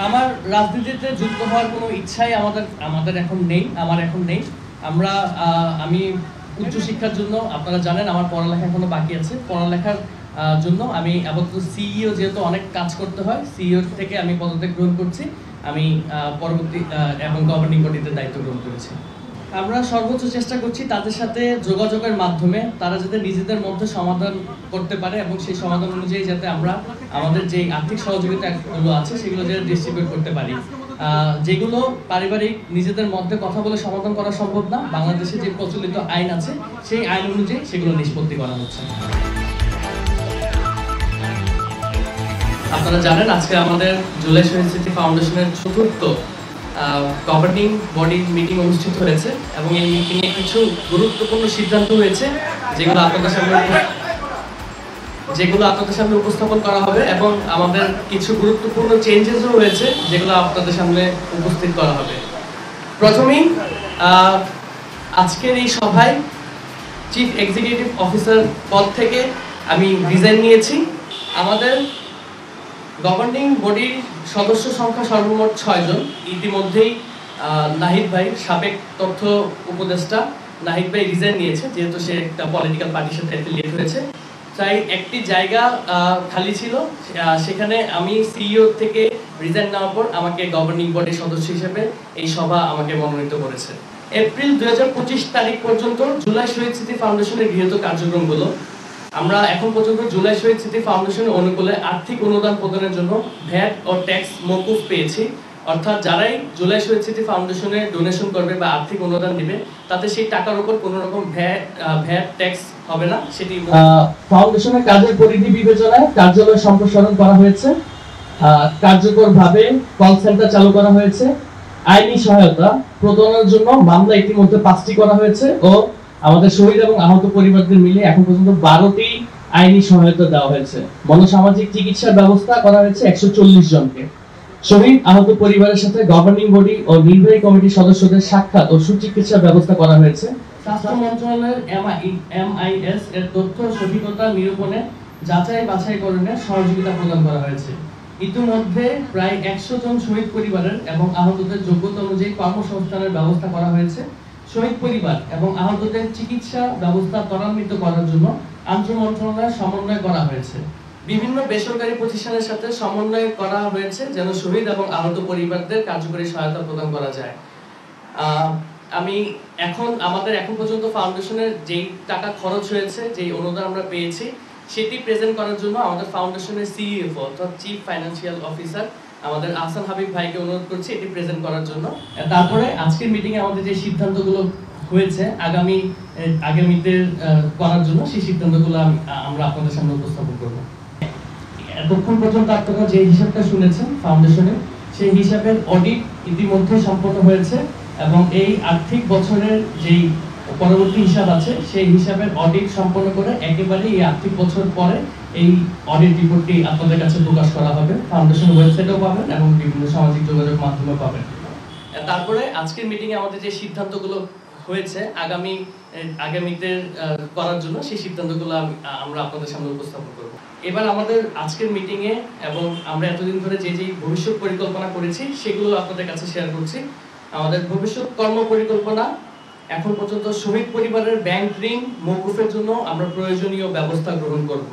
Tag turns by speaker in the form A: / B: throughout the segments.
A: আমার রাজনীতিতে যুক্ত হওয়ার কোনো ইচ্ছাই আমাদের এখন নেই, আমার এখন নেই। আমি উচ্চশিক্ষার জন্য, আপনারা জানেন আমার পড়ালেখা এখনো বাকি আছে, পড়ালেখার জন্য আমি আপাতত সিইও, যেহেতু অনেক কাজ করতে হয়, সিইও থেকে আমি পদত্যাগ গ্রহণ করছি। আমি পরবর্তী এবং গভর্নিং বডিতে দায়িত্ব গ্রহণ করেছি। আমরা সর্বোচ্চ চেষ্টা করছি তাদের সাথে যোগাযোগের মাধ্যমে তারা যাতে নিজেদের মধ্যে সমাধান করতে পারে এবং সেই সমাধান অনুযায়ী যাতে আমরা আমাদের যে আর্থিক সহযোগিতাগুলো আছে সেগুলো যাতে ডিস্ট্রিবিউট করতে পারি। যেগুলো পারিবারিক নিজেদের মধ্যে কথা বলে সমাধান করা সম্ভব না, বাংলাদেশে যে প্রচলিত আইন আছে সেই আইন অনুযায়ী সেগুলো নিষ্পত্তি করা হচ্ছে। আপনারা জানেন আজকে আমাদের জুলাই শহীদ স্মৃতি ফাউন্ডেশনের চতুর্থ গভর্নিং বডি মিটিং অনুষ্ঠিত হয়েছে এবং এই মিটিংয়ে কিছু গুরুত্বপূর্ণ সিদ্ধান্ত হয়েছে যেগুলো আপনাদের সামনে উপস্থাপন করা হবে এবং আমাদের কিছু গুরুত্বপূর্ণ চেঞ্জেসও হয়েছে যেগুলো আপনাদের সামনে উপস্থিত করা হবে। প্রথমেই আজকের এই সভায় চিফ এক্সিকিউটিভ অফিসার পদ থেকে আমি রিজাইন নিয়েছি। আমাদের গভর্নিং বডির সদস্য সংখ্যা সর্বমোট 6 জন। ইতিমধ্যেই নাহিদ ভাই, সাবেক তথ্য উপদেষ্টা নাহিদ ভাই রিজাইন নিয়েছে, যেহেতু সে একটা পলিটিক্যাল পার্টির সাথে অ্যাফিলিয়েট হয়েছে। তাই একটি জায়গা খালি ছিল, সেখানে আমি সিইও থেকে রিজাইন নেওয়ার পর আমাকে গভর্নিং বডির সদস্য হিসেবে এই সভা আমাকে মনোনীত করেছে। এপ্রিল 2025 তারিখ পর্যন্ত জুলাই শহীদ স্মৃতি ফাউন্ডেশনের গৃহীত কার্যক্রমগুলো আমরা এখন পর্যন্ত জুলাই শহীদ স্মৃতি ফাউন্ডেশনের অনুকূলে আর্থিক অনুদান প্রদানের জন্য ভ্যাট ও ট্যাক্স মওকুফ পেয়েছি। অর্থাৎ যারাই জুলাই শহীদ স্মৃতি ফাউন্ডেশনে ডোনেশন করবে বা আর্থিক অনুদান দিবে তাতে সেই টাকার উপর কোনো রকম ভ্যাট ট্যাক্স হবে না। সেটি ফাউন্ডেশনের কাজের পরিধি বিবেচনায় কার্যালয় সম্প্রসারণ করা হয়েছে, কার্যকরভাবে কল সেন্টার চালু করা হয়েছে, আইনি সহায়তা প্রদানের জন্য মামলা ইতিমধ্যে 5টি করা হয়েছে ও আমাদের শহীদ এবং আহত পরিবারদের মিলে এখন পর্যন্ত 12টি আইনি সহায়তা দেওয়া হয়েছে। মনোসামাজিক চিকিৎসার ব্যবস্থা করা হয়েছে 140 জনকে। শহীদ আহত পরিবারের সাথে গভর্নিং বডি ও নির্বাহী কমিটির সদস্যদের সাক্ষাৎ ও সুচিকিৎসার ব্যবস্থা করা হয়েছে। স্বাস্থ্য মন্ত্রণালয়ের MIS এর তথ্য সঠিকতা নিরূপণে যাচাই বাছাইকরণে সহযোগিতা প্রদান করা হয়েছে। ইতিমধ্যে প্রায় 100 জন শহীদ পরিবারের এবং আহতদের যোগ্যতা অনুযায়ী কর্মসংস্থানের ব্যবস্থা করা হয়েছে। শহীদ পরিবার এবং আহতদের চিকিৎসা ব্যবস্থা ত্বরান্বিত করার জন্য আন্তঃমন্ত্রণালয়ের সমন্বয় করা হয়েছে। বিভিন্ন বেসরকারি প্রতিষ্ঠানের সাথে সমন্বয় করা হয়েছে যেন শহীদ এবং আহত পরিবারদের কার্যকরী সহায়তা প্রদান করা যায়। আমাদের এখন পর্যন্ত ফাউন্ডেশনের যেই টাকা খরচ হয়েছে, যেই অনুদান আমরা পেয়েছি, সেটি প্রেজেন্ট করার জন্য আমাদের ফাউন্ডেশনের সিইএফও অর্থাৎ চিফ ফাইন্যান্সিয়াল অফিসার আমাদের আহসান হাবিব ভাইকে অনুরোধ করছি এটি প্রেজেন্ট করার জন্য। তারপরে আজকের মিটিংয়ে আমাদের যে সিদ্ধান্তগুলো হয়েছে আগামীতে করার জন্য, সেই সিদ্ধান্তগুলো আমরা আপনাদের সামনে উপস্থাপন করব। এতক্ষণ পর্যন্ত আপনারা যে হিসাবটা শুনেছেন ফাউন্ডেশনের, সেই হিসাবের অডিট ইতিমধ্যে সম্পন্ন হয়েছে এবং এই আর্থিক বছরের যেই পরবর্তী হিসাব আছে সেই হিসাবের অডিট সম্পন্ন করে একেবারে এই আর্থিক বছর পরে এই অডিট রিপোর্টটি আপনাদের কাছে প্রকাশ করা হবে। ফাউন্ডেশন ওয়েবসাইটেও পাবেন এবং বিভিন্ন সামাজিক যোগাযোগ মাধ্যমেও পাবেন। তারপরে আজকের মিটিংয়ে আমাদের যে সিদ্ধান্তগুলো হয়েছে আগামীতে করার জন্য, সেই সিদ্ধান্তগুলো আমরা আপনাদের সামনে উপস্থাপন করব। এবার আমাদের আজকের মিটিংয়ে এবং আমরা এতদিন ধরে যে ভবিষ্যৎ পরিকল্পনা করেছি সেগুলো আপনাদের কাছে শেয়ার করছি। আমাদের ভবিষ্যৎ কর্ম পরিকল্পনা, এখন পর্যন্ত শহীদ পরিবারের ব্যাংক ঋণ মওকুফের জন্য আমরা প্রয়োজনীয় ব্যবস্থা গ্রহণ করব।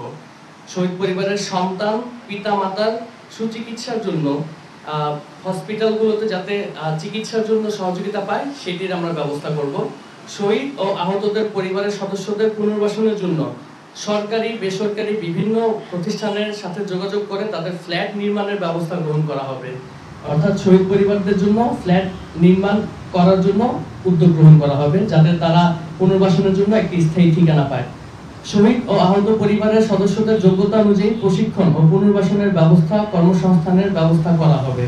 A: শহীদ পরিবারের সন্তান পিতা মাতার সুচিকিৎসার জন্য হসপিটালগুলোতে যাতে চিকিৎসার জন্য সহযোগিতা পায় সেটির আমরা ব্যবস্থা করব। শহীদ ও আহতদের পরিবারের সদস্যদের পুনর্বাসনের জন্য সরকারি বেসরকারি বিভিন্ন প্রতিষ্ঠানের সাথে যোগাযোগ করে তাদের ফ্ল্যাট নির্মাণের ব্যবস্থা গ্রহণ করা হবে। অর্থাৎ শহীদ পরিবারদের জন্য ফ্ল্যাট নির্মাণ করার জন্য উদ্যোগ গ্রহণ করা হবে যাতে তারা পুনর্বাসনের জন্য একটি স্থায়ী ঠিকানা পায়। শহীদ ও আহত পরিবারের সদস্যদের যোগ্যতা অনুযায়ী প্রশিক্ষণ ও পুনর্বাসনের ব্যবস্থা, কর্মসংস্থানের ব্যবস্থা করা হবে।